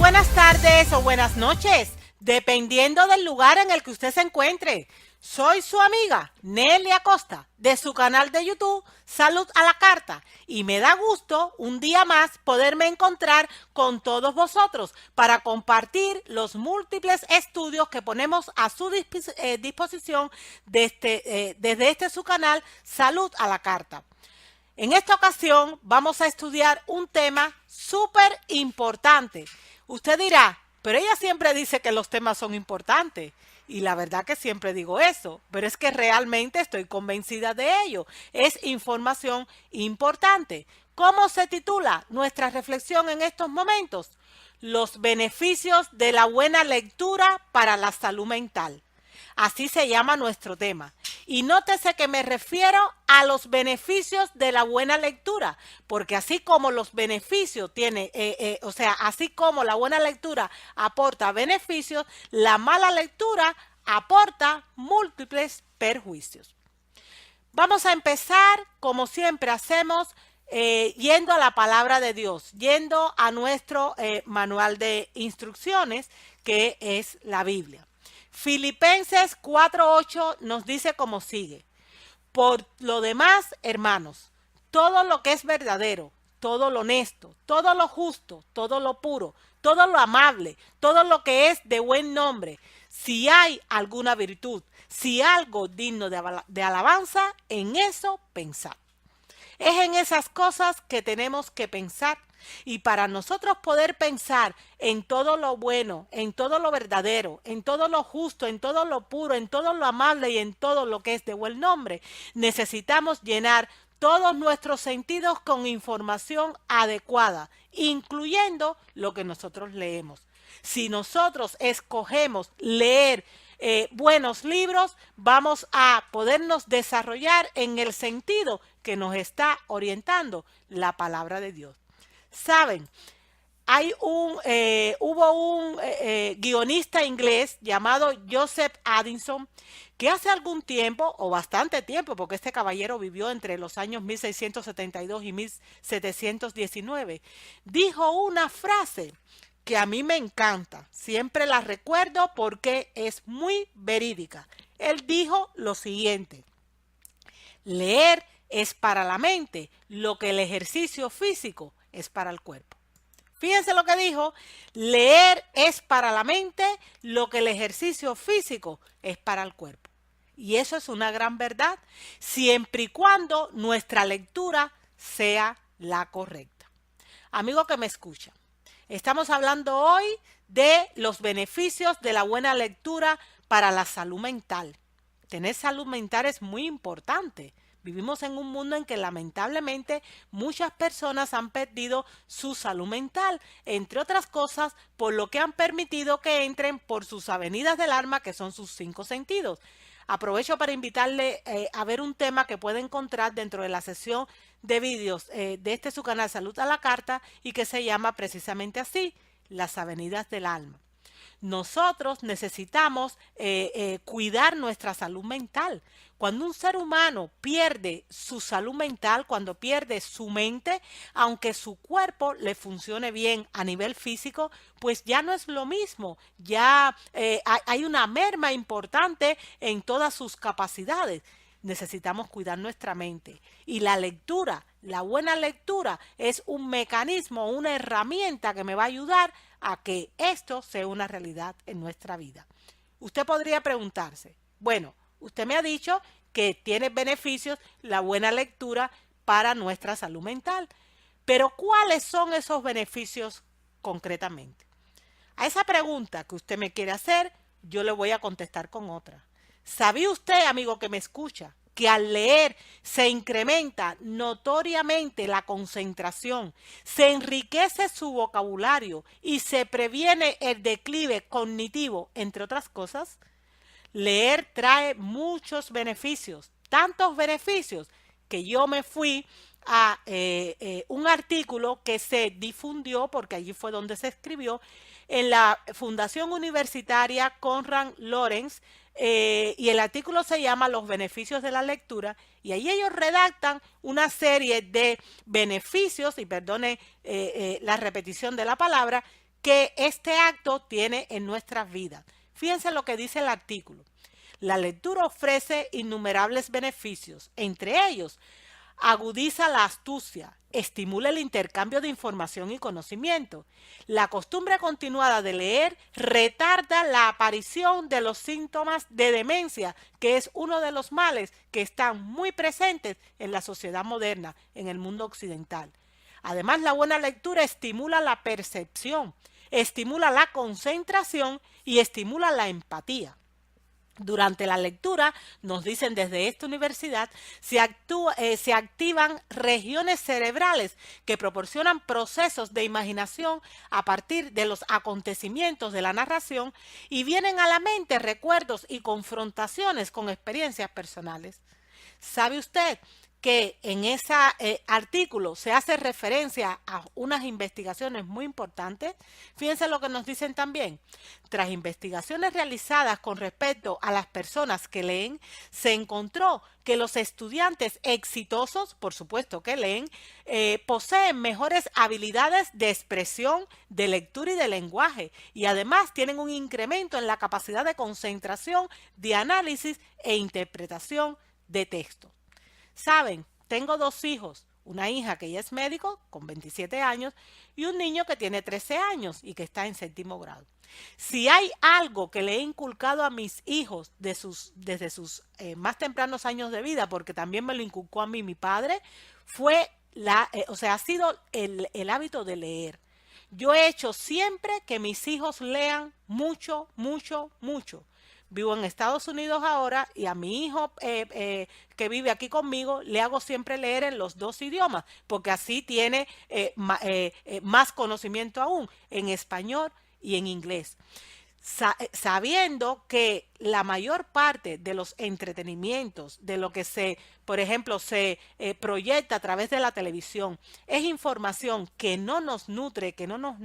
buenas tardes o buenas noches, dependiendo del lugar en el que usted se encuentre. Soy su amiga Nelly Acosta, de su canal de YouTube Salud a la Carta, y me da gusto un día más poderme encontrar con todos vosotros para compartir los múltiples estudios que ponemos a su disposición desde este su canal Salud a la Carta. En esta ocasión vamos a estudiar un tema súper importante. Usted dirá, pero ella siempre dice que los temas son importantes. Y la verdad que siempre digo eso, pero es que realmente estoy convencida de ello. Es información importante. ¿Cómo se titula nuestra reflexión en estos momentos? Los beneficios de la buena lectura para la salud mental. Así se llama nuestro tema. Y nótese que me refiero a los beneficios de la buena lectura, porque así como los beneficios así como la buena lectura aporta beneficios, la mala lectura aporta múltiples perjuicios. Vamos a empezar, como siempre hacemos, yendo a la palabra de Dios, yendo a nuestro manual de instrucciones, que es la Biblia. Filipenses 4:8 nos dice como sigue: por lo demás, hermanos, todo lo que es verdadero, todo lo honesto, todo lo justo, todo lo puro, todo lo amable, todo lo que es de buen nombre, si hay alguna virtud, si algo digno de alabanza, en eso pensad. Es en esas cosas que tenemos que pensar. Y para nosotros poder pensar en todo lo bueno, en todo lo verdadero, en todo lo justo, en todo lo puro, en todo lo amable y en todo lo que es de buen nombre, necesitamos llenar todos nuestros sentidos con información adecuada, incluyendo lo que nosotros leemos. Si nosotros escogemos leer buenos libros, vamos a podernos desarrollar en el sentido que nos está orientando la palabra de Dios. Saben, hubo un guionista inglés llamado Joseph Addison, que hace algún tiempo, o bastante tiempo, porque este caballero vivió entre los años 1672 y 1719, dijo una frase que a mí me encanta. Siempre la recuerdo porque es muy verídica. Él dijo lo siguiente: leer es para la mente lo que el ejercicio físico es para el cuerpo. Fíjense lo que dijo: leer es para la mente lo que el ejercicio físico es para el cuerpo. Y eso es una gran verdad, siempre y cuando nuestra lectura sea la correcta. Amigo que me escucha, estamos hablando hoy de los beneficios de la buena lectura para la salud mental. Tener salud mental es muy importante. Vivimos en un mundo en que lamentablemente muchas personas han perdido su salud mental, entre otras cosas por lo que han permitido que entren por sus avenidas del alma, que son sus 5 sentidos. Aprovecho para invitarle a ver un tema que puede encontrar dentro de la sesión de vídeos de su canal Salud a la Carta, y que se llama precisamente así: las avenidas del alma. Nosotros necesitamos cuidar nuestra salud mental. Cuando un ser humano pierde su salud mental, cuando pierde su mente, aunque su cuerpo le funcione bien a nivel físico, pues ya no es lo mismo. Ya hay una merma importante en todas sus capacidades. Necesitamos cuidar nuestra mente. Y la lectura, la buena lectura, es un mecanismo, una herramienta que me va a ayudar a que esto sea una realidad en nuestra vida. Usted podría preguntarse, bueno, usted me ha dicho que tiene beneficios la buena lectura para nuestra salud mental, pero ¿cuáles son esos beneficios concretamente? A esa pregunta que usted me quiere hacer, yo le voy a contestar con otra. ¿Sabía usted, amigo que me escucha, que al leer se incrementa notoriamente la concentración, se enriquece su vocabulario y se previene el declive cognitivo, entre otras cosas? Leer trae muchos beneficios, tantos beneficios que yo me fui a un artículo que se difundió, porque allí fue donde se escribió, en la Fundación Universitaria Konrad Lorenz, y el artículo se llama Los beneficios de la lectura, y ahí ellos redactan una serie de beneficios, y perdone la repetición de la palabra, que este acto tiene en nuestras vidas. Fíjense lo que dice el artículo. La lectura ofrece innumerables beneficios, entre ellos agudiza la astucia, estimula el intercambio de información y conocimiento. La costumbre continuada de leer retarda la aparición de los síntomas de demencia, que es uno de los males que están muy presentes en la sociedad moderna, en el mundo occidental. Además, la buena lectura estimula la percepción, estimula la concentración y estimula la empatía. Durante la lectura, nos dicen desde esta universidad, se activan regiones cerebrales que proporcionan procesos de imaginación a partir de los acontecimientos de la narración y vienen a la mente recuerdos y confrontaciones con experiencias personales. ¿Sabe usted que en ese artículo se hace referencia a unas investigaciones muy importantes? Fíjense lo que nos dicen también. Tras investigaciones realizadas con respecto a las personas que leen, se encontró que los estudiantes exitosos, por supuesto que leen, poseen mejores habilidades de expresión, de lectura y de lenguaje, y además tienen un incremento en la capacidad de concentración, de análisis e interpretación de texto. Saben, tengo dos hijos, una hija que ya es médico con 27 años y un niño que tiene 13 años y que está en séptimo grado. Si hay algo que le he inculcado a mis hijos desde sus más tempranos años de vida, porque también me lo inculcó a mí mi padre, fue ha sido el hábito de leer. Yo he hecho siempre que mis hijos lean mucho, mucho, mucho. Vivo en Estados Unidos ahora y a mi hijo que vive aquí conmigo le hago siempre leer en los dos idiomas, porque así tiene más conocimiento aún en español y en inglés. Sabiendo que la mayor parte de los entretenimientos, de lo que por ejemplo, se proyecta a través de la televisión, es información que no nos nutre, que no nos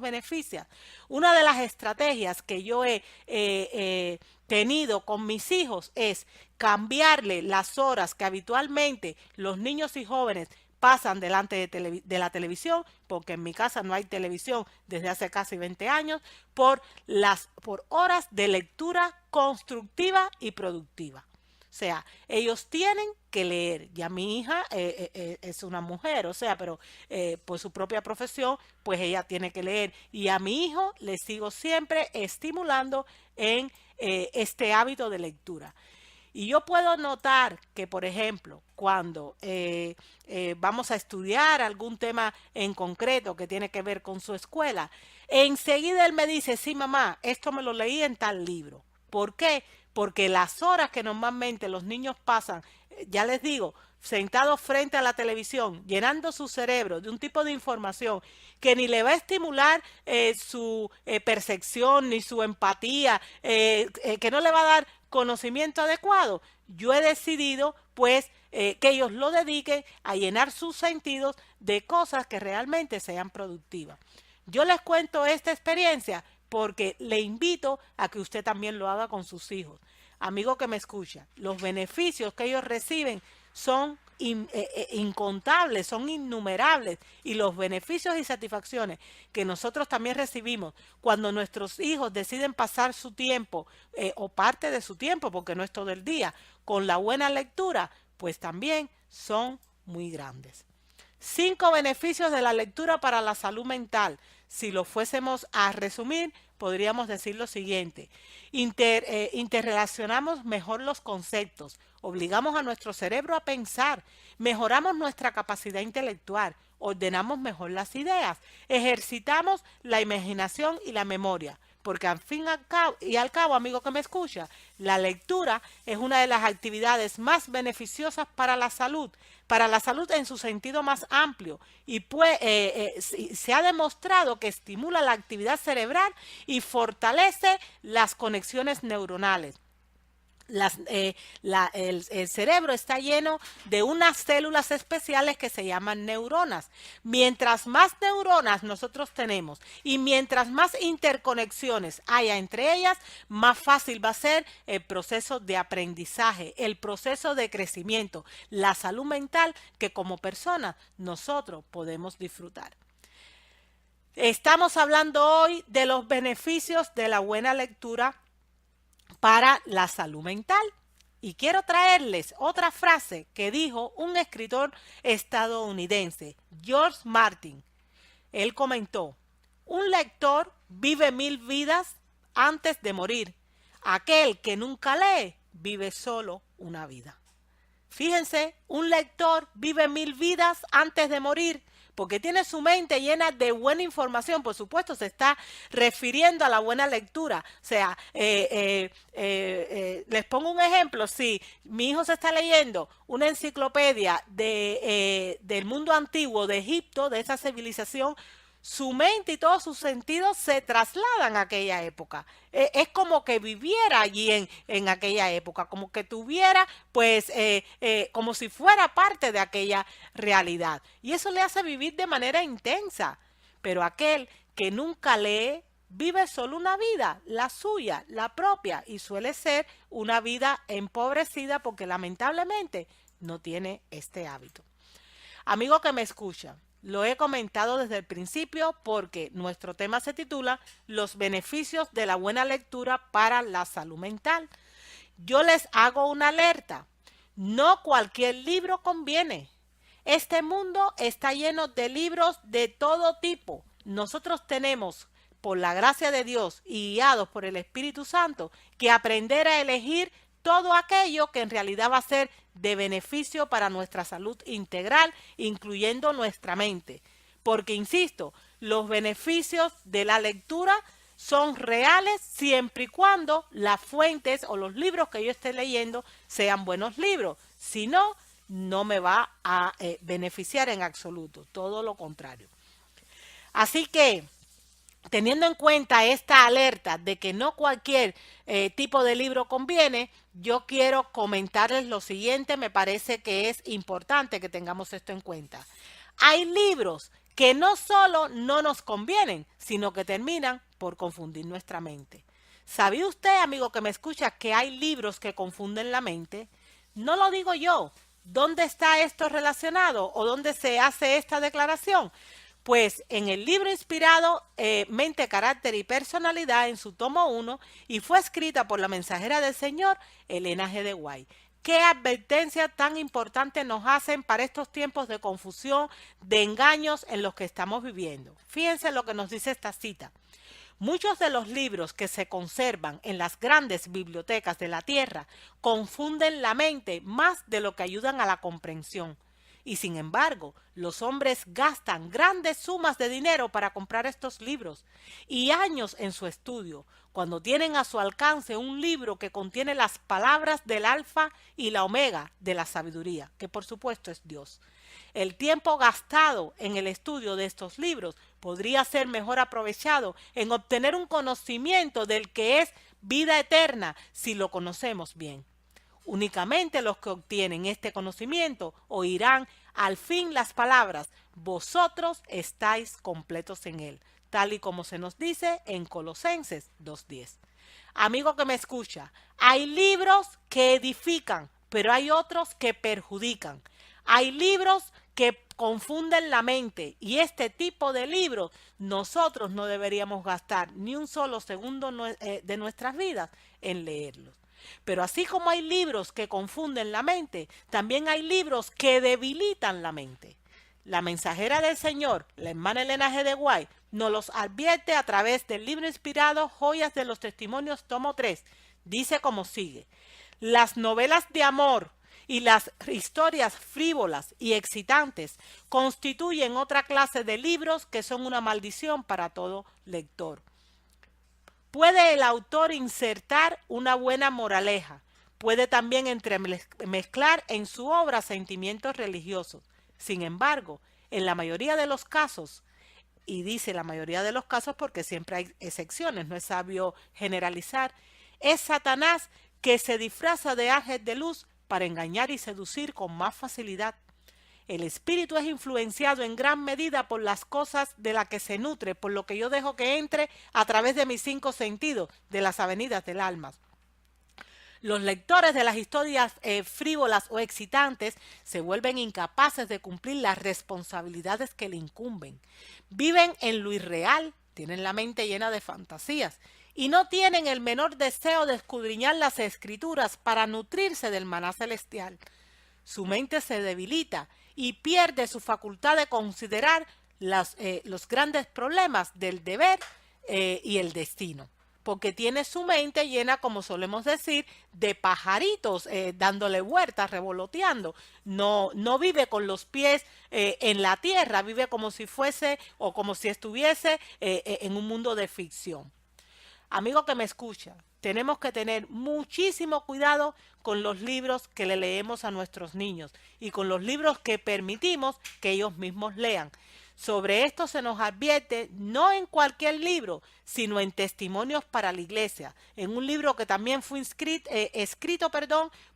beneficia. Una de las estrategias que yo he tenido con mis hijos es cambiarle las horas que habitualmente los niños y jóvenes pasan delante de la televisión, porque en mi casa no hay televisión desde hace casi 20 años, por horas de lectura constructiva y productiva. O sea, ellos tienen que leer. Ya mi hija es una mujer, o sea, pero por su propia profesión, pues ella tiene que leer. Y a mi hijo le sigo siempre estimulando en este hábito de lectura. Y yo puedo notar que, por ejemplo, cuando vamos a estudiar algún tema en concreto que tiene que ver con su escuela, enseguida él me dice, sí, mamá, esto me lo leí en tal libro. ¿Por qué? Porque las horas que normalmente los niños pasan, ya les digo, sentados frente a la televisión, llenando su cerebro de un tipo de información que ni le va a estimular su percepción ni su empatía, que no le va a dar conocimiento adecuado, yo he decidido pues que ellos lo dediquen a llenar sus sentidos de cosas que realmente sean productivas. Yo les cuento esta experiencia porque le invito a que usted también lo haga con sus hijos. Amigo que me escucha, los beneficios que ellos reciben son incontables, son innumerables, y los beneficios y satisfacciones que nosotros también recibimos cuando nuestros hijos deciden pasar su tiempo o parte de su tiempo, porque no es todo el día, con la buena lectura, pues también son muy grandes. 5 beneficios de la lectura para la salud mental. Si lo fuésemos a resumir, podríamos decir lo siguiente. Interrelacionamos mejor los conceptos, obligamos a nuestro cerebro a pensar, mejoramos nuestra capacidad intelectual, ordenamos mejor las ideas, ejercitamos la imaginación y la memoria. Porque al fin y al cabo, amigo que me escucha, la lectura es una de las actividades más beneficiosas para la salud en su sentido más amplio, y se ha demostrado que estimula la actividad cerebral y fortalece las conexiones neuronales. El cerebro está lleno de unas células especiales que se llaman neuronas. Mientras más neuronas nosotros tenemos y mientras más interconexiones haya entre ellas, más fácil va a ser el proceso de aprendizaje, el proceso de crecimiento, la salud mental que como personas nosotros podemos disfrutar. Estamos hablando hoy de los beneficios de la buena lectura para la salud mental. Y quiero traerles otra frase que dijo un escritor estadounidense, George Martin. Él comentó: un lector vive 1000 vidas antes de morir. Aquel que nunca lee vive solo una vida. Fíjense, un lector vive 1000 vidas antes de morir porque tiene su mente llena de buena información. Por supuesto, se está refiriendo a la buena lectura. O sea, les pongo un ejemplo. Si mi hijo se está leyendo una enciclopedia del mundo antiguo de Egipto, de esa civilización, su mente y todos sus sentidos se trasladan a aquella época. Es como que viviera allí en aquella época, como que tuviera, pues, como si fuera parte de aquella realidad. Y eso le hace vivir de manera intensa. Pero aquel que nunca lee, vive solo una vida, la suya, la propia, y suele ser una vida empobrecida porque lamentablemente no tiene este hábito. Amigo que me escucha, lo he comentado desde el principio porque nuestro tema se titula Los beneficios de la buena lectura para la salud mental. Yo les hago una alerta. No cualquier libro conviene. Este mundo está lleno de libros de todo tipo. Nosotros tenemos, por la gracia de Dios y guiados por el Espíritu Santo, que aprender a elegir todo aquello que en realidad va a ser de beneficio para nuestra salud integral, incluyendo nuestra mente. Porque, insisto, los beneficios de la lectura son reales siempre y cuando las fuentes o los libros que yo esté leyendo sean buenos libros. Si no, no me va a beneficiar en absoluto, todo lo contrario. Así que, teniendo en cuenta esta alerta de que no cualquier tipo de libro conviene, yo quiero comentarles lo siguiente. Me parece que es importante que tengamos esto en cuenta. Hay libros que no solo no nos convienen, sino que terminan por confundir nuestra mente. ¿Sabía usted, amigo que me escucha, que hay libros que confunden la mente? No lo digo yo. ¿Dónde está esto relacionado o dónde se hace esta declaración? Pues en el libro inspirado Mente, Carácter y Personalidad, en su tomo 1, y fue escrita por la mensajera del Señor, Elena G. de White. ¿Qué advertencia tan importante nos hacen para estos tiempos de confusión, de engaños en los que estamos viviendo? Fíjense lo que nos dice esta cita. Muchos de los libros que se conservan en las grandes bibliotecas de la tierra confunden la mente más de lo que ayudan a la comprensión. Y sin embargo, los hombres gastan grandes sumas de dinero para comprar estos libros y años en su estudio, cuando tienen a su alcance un libro que contiene las palabras del alfa y la omega de la sabiduría, que por supuesto es Dios. El tiempo gastado en el estudio de estos libros podría ser mejor aprovechado en obtener un conocimiento del que es vida eterna si lo conocemos bien. Únicamente los que obtienen este conocimiento oirán al fin las palabras: vosotros estáis completos en él, tal y como se nos dice en Colosenses 2:10. Amigo que me escucha, hay libros que edifican, pero hay otros que perjudican. Hay libros que confunden la mente y este tipo de libros nosotros no deberíamos gastar ni un solo segundo de nuestras vidas en leerlos. Pero así como hay libros que confunden la mente, también hay libros que debilitan la mente. La mensajera del Señor, la hermana Elena G. de White, nos los advierte a través del libro inspirado Joyas de los Testimonios, tomo 3. Dice como sigue: las novelas de amor y las historias frívolas y excitantes constituyen otra clase de libros que son una maldición para todo lector. Puede el autor insertar una buena moraleja, puede también entremezclar en su obra sentimientos religiosos. Sin embargo, en la mayoría de los casos, y dice la mayoría de los casos porque siempre hay excepciones, no es sabio generalizar, es Satanás que se disfraza de ángel de luz para engañar y seducir con más facilidad. El espíritu es influenciado en gran medida por las cosas de las que se nutre, por lo que yo dejo que entre a través de mis 5 sentidos, de las avenidas del alma. Los lectores de las historias frívolas o excitantes se vuelven incapaces de cumplir las responsabilidades que le incumben. Viven en lo irreal, tienen la mente llena de fantasías y no tienen el menor deseo de escudriñar las escrituras para nutrirse del maná celestial. Su mente se debilita y pierde su facultad de considerar los grandes problemas del deber y el destino, porque tiene su mente llena, como solemos decir, de pajaritos dándole vueltas, revoloteando. No vive con los pies en la tierra, vive como si fuese o como si estuviese en un mundo de ficción. Amigo que me escucha, tenemos que tener muchísimo cuidado con los libros que le leemos a nuestros niños y con los libros que permitimos que ellos mismos lean. Sobre esto se nos advierte no en cualquier libro, sino en Testimonios para la Iglesia, en un libro que también fue escrito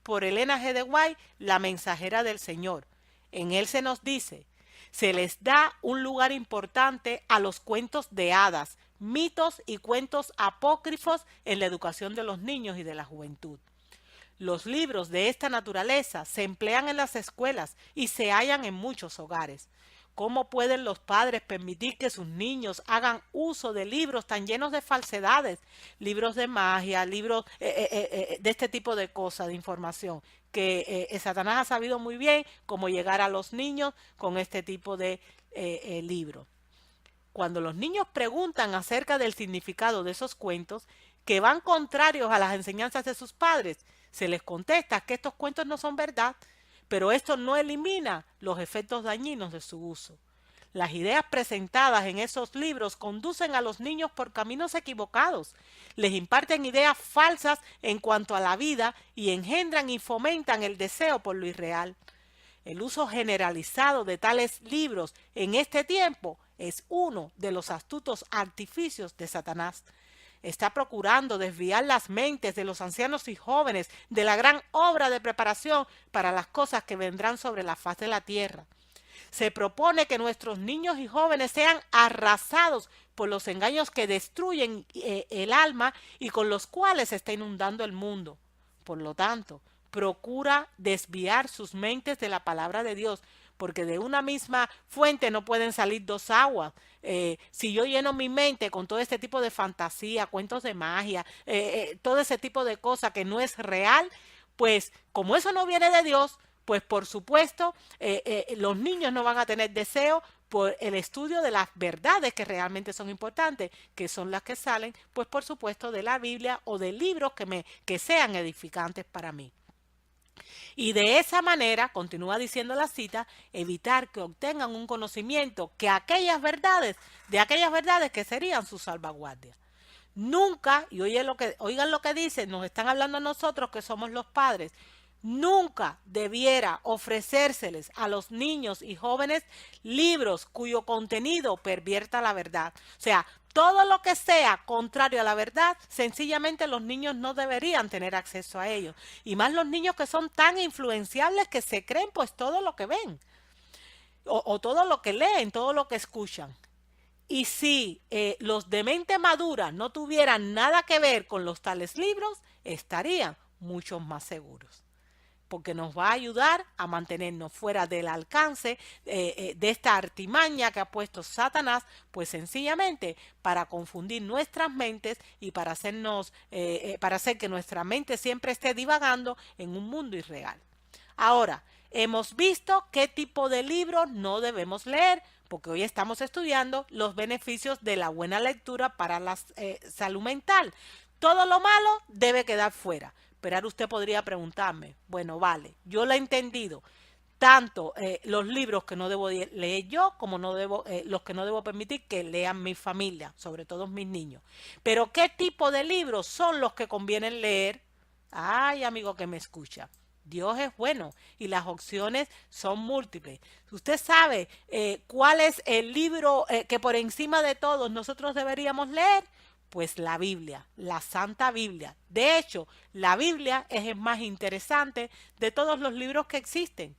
por Elena G. de White, La Mensajera del Señor. En él se nos dice: se les da un lugar importante a los cuentos de hadas, mitos y cuentos apócrifos en la educación de los niños y de la juventud. Los libros de esta naturaleza se emplean en las escuelas y se hallan en muchos hogares. ¿Cómo pueden los padres permitir que sus niños hagan uso de libros tan llenos de falsedades? Libros de magia, libros de este tipo de cosas, de información, que Satanás ha sabido muy bien cómo llegar a los niños con este tipo de libros. Cuando los niños preguntan acerca del significado de esos cuentos, que van contrarios a las enseñanzas de sus padres, se les contesta que estos cuentos no son verdad, pero esto no elimina los efectos dañinos de su uso. Las ideas presentadas en esos libros conducen a los niños por caminos equivocados, les imparten ideas falsas en cuanto a la vida y engendran y fomentan el deseo por lo irreal. El uso generalizado de tales libros en este tiempo es uno de los astutos artificios de Satanás. Está procurando desviar las mentes de los ancianos y jóvenes de la gran obra de preparación para las cosas que vendrán sobre la faz de la tierra. Se propone que nuestros niños y jóvenes sean arrasados por los engaños que destruyen el alma y con los cuales se está inundando el mundo. Por lo tanto, procura desviar sus mentes de la palabra de Dios, porque de una misma fuente no pueden salir dos aguas. Si yo lleno mi mente con todo este tipo de fantasía, cuentos de magia, todo ese tipo de cosas que no es real, pues como eso no viene de Dios, pues por supuesto los niños no van a tener deseo por el estudio de las verdades que realmente son importantes, que son las que salen, pues por supuesto de la Biblia o de libros que sean edificantes para mí. Y de esa manera, continúa diciendo la cita, evitar que obtengan un conocimiento de aquellas verdades que serían su salvaguardia. Nunca, y oigan lo que dice, nos están hablando a nosotros que somos los padres, nunca debiera ofrecérseles a los niños y jóvenes libros cuyo contenido pervierta la verdad. O sea, todo lo que sea contrario a la verdad, sencillamente los niños no deberían tener acceso a ellos. Y más los niños que son tan influenciables que se creen pues todo lo que ven, o todo lo que leen, todo lo que escuchan. Y si los de mente madura no tuvieran nada que ver con los tales libros, estarían mucho más seguros, porque nos va a ayudar a mantenernos fuera del alcance de esta artimaña que ha puesto Satanás, pues sencillamente para confundir nuestras mentes y para hacer que nuestra mente siempre esté divagando en un mundo irreal. Ahora, hemos visto qué tipo de libros no debemos leer, porque hoy estamos estudiando los beneficios de la buena lectura para la salud mental. Todo lo malo debe quedar fuera. Pero ahora usted podría preguntarme, bueno, vale, yo lo he entendido, tanto los libros que no debo leer yo como los que no debo permitir que lean mi familia, sobre todo mis niños. Pero ¿qué tipo de libros son los que conviene leer? Ay, amigo que me escucha, Dios es bueno y las opciones son múltiples. Usted sabe cuál es el libro que por encima de todos nosotros deberíamos leer. Pues la Biblia, la Santa Biblia. De hecho, la Biblia es el más interesante de todos los libros que existen.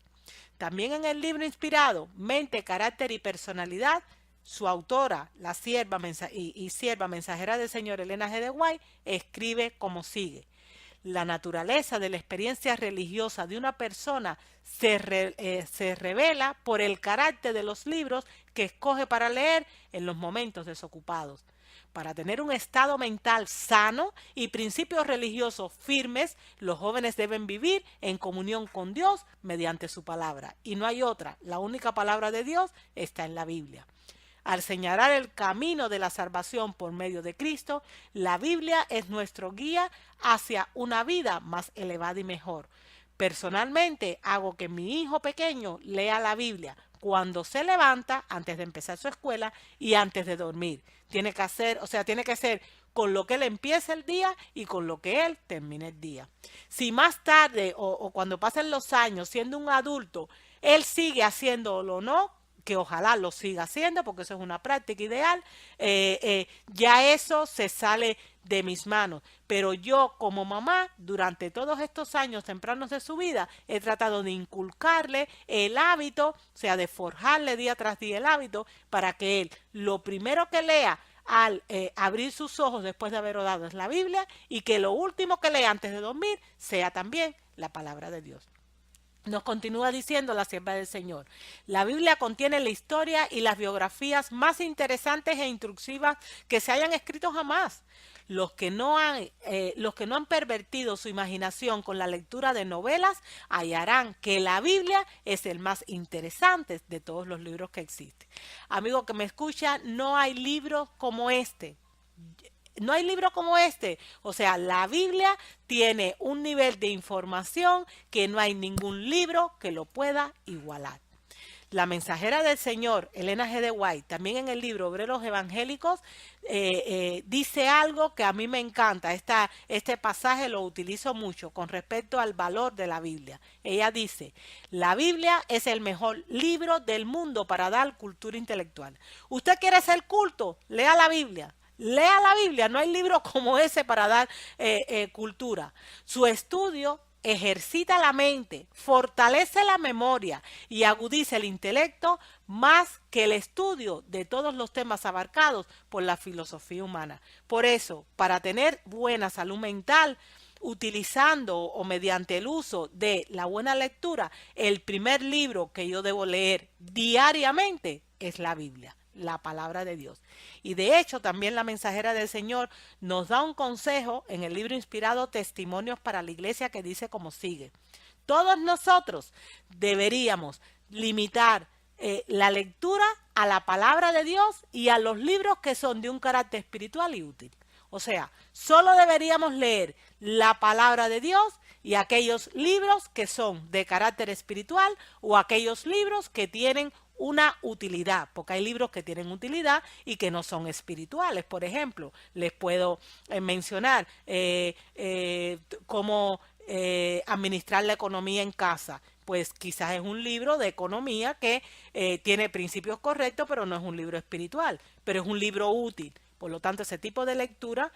También en el libro inspirado, Mente, Carácter y Personalidad, su autora, la sierva y sierva mensajera del Señor Elena G. de White, escribe como sigue. La naturaleza de la experiencia religiosa de una persona se revela por el carácter de los libros que escoge para leer en los momentos desocupados. Para tener un estado mental sano y principios religiosos firmes, los jóvenes deben vivir en comunión con Dios mediante su palabra. Y no hay otra, la única palabra de Dios está en la Biblia. Al señalar el camino de la salvación por medio de Cristo, la Biblia es nuestro guía hacia una vida más elevada y mejor. Personalmente hago que mi hijo pequeño lea la Biblia cuando se levanta, antes de empezar su escuela y antes de dormir. Tiene que hacer, o sea, tiene que ser con lo que él empieza el día y con lo que él termine el día. Si más tarde o cuando pasen los años, siendo un adulto, él sigue haciéndolo o no, que ojalá lo siga haciendo porque eso es una práctica ideal, ya eso se sale de mis manos. Pero yo como mamá, durante todos estos años tempranos de su vida, he tratado de inculcarle el hábito, o sea, de forjarle día tras día el hábito para que él lo primero que lea al abrir sus ojos después de haber orado es la Biblia y que lo último que lea antes de dormir sea también la palabra de Dios. Nos continúa diciendo la sierva del Señor. La Biblia contiene la historia y las biografías más interesantes e instructivas que se hayan escrito jamás. Los que no han pervertido su imaginación con la lectura de novelas hallarán que la Biblia es el más interesante de todos los libros que existen. Amigo que me escucha, no hay libro como este. No hay libro como este. O sea, la Biblia tiene un nivel de información que no hay ningún libro que lo pueda igualar. La mensajera del Señor, Elena G. de White, también en el libro Obreros Evangélicos, dice algo que a mí me encanta. Este pasaje lo utilizo mucho con respecto al valor de la Biblia. Ella dice, la Biblia es el mejor libro del mundo para dar cultura intelectual. ¿Usted quiere ser culto? Lea la Biblia. Lea la Biblia, no hay libro como ese para dar cultura. Su estudio ejercita la mente, fortalece la memoria y agudiza el intelecto más que el estudio de todos los temas abarcados por la filosofía humana. Por eso, para tener buena salud mental, utilizando o mediante el uso de la buena lectura, el primer libro que yo debo leer diariamente es la Biblia, la palabra de Dios. Y de hecho también la mensajera del Señor nos da un consejo en el libro inspirado Testimonios para la Iglesia que dice como sigue. Todos nosotros deberíamos limitar la lectura a la palabra de Dios y a los libros que son de un carácter espiritual y útil. O sea, solo deberíamos leer la palabra de Dios y aquellos libros que son de carácter espiritual o aquellos libros que tienen una utilidad, porque hay libros que tienen utilidad y que no son espirituales. Por ejemplo, les puedo mencionar cómo administrar la economía en casa. Pues quizás es un libro de economía que tiene principios correctos, pero no es un libro espiritual, pero es un libro útil. Por lo tanto, ese tipo de lectura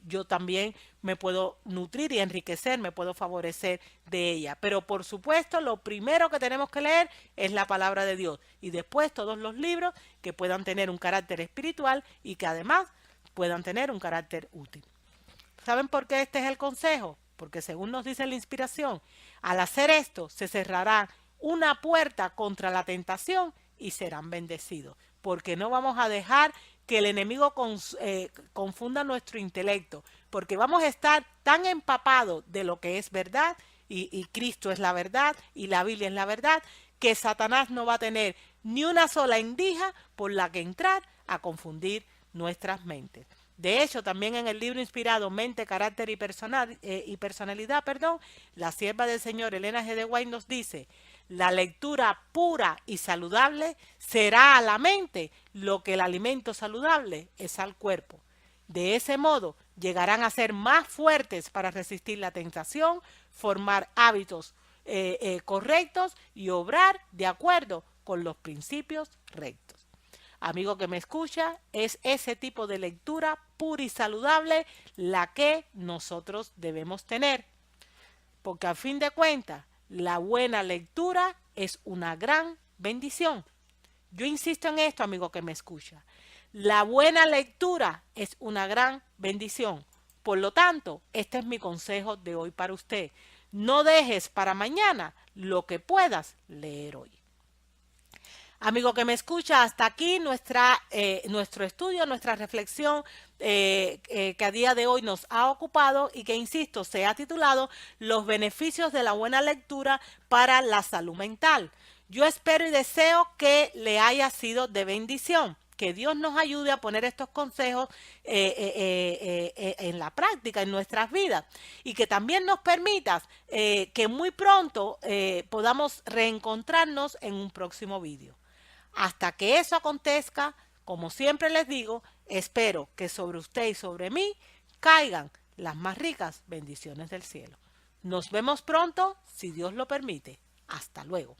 yo también me puedo nutrir y enriquecer, me puedo favorecer de ella. Pero por supuesto, lo primero que tenemos que leer es la palabra de Dios y después todos los libros que puedan tener un carácter espiritual y que además puedan tener un carácter útil. ¿Saben por qué este es el consejo? Porque según nos dice la inspiración, al hacer esto se cerrará una puerta contra la tentación y serán bendecidos, porque no vamos a dejar que el enemigo confunda nuestro intelecto, porque vamos a estar tan empapados de lo que es verdad, y Cristo es la verdad, y la Biblia es la verdad, que Satanás no va a tener ni una sola endija por la que entrar a confundir nuestras mentes. De hecho, también en el libro inspirado Mente, Carácter y Personalidad, la sierva del Señor Elena G. de White nos dice, la lectura pura y saludable será a la mente lo que el alimento saludable es al cuerpo. De ese modo, llegarán a ser más fuertes para resistir la tentación, formar hábitos correctos y obrar de acuerdo con los principios rectos. Amigo que me escucha, es ese tipo de lectura pura y saludable la que nosotros debemos tener. Porque a fin de cuentas, la buena lectura es una gran bendición. Yo insisto en esto, amigo que me escucha. La buena lectura es una gran bendición. Por lo tanto, este es mi consejo de hoy para usted. No dejes para mañana lo que puedas leer hoy. Amigo que me escucha, hasta aquí nuestro estudio, nuestra reflexión que a día de hoy nos ha ocupado y que, insisto, se ha titulado Los beneficios de la buena lectura para la salud mental. Yo espero y deseo que le haya sido de bendición. Que Dios nos ayude a poner estos consejos en la práctica, en nuestras vidas, y que también nos permita que muy pronto podamos reencontrarnos en un próximo vídeo. Hasta que eso acontezca, como siempre les digo, espero que sobre usted y sobre mí caigan las más ricas bendiciones del cielo. Nos vemos pronto, si Dios lo permite. Hasta luego.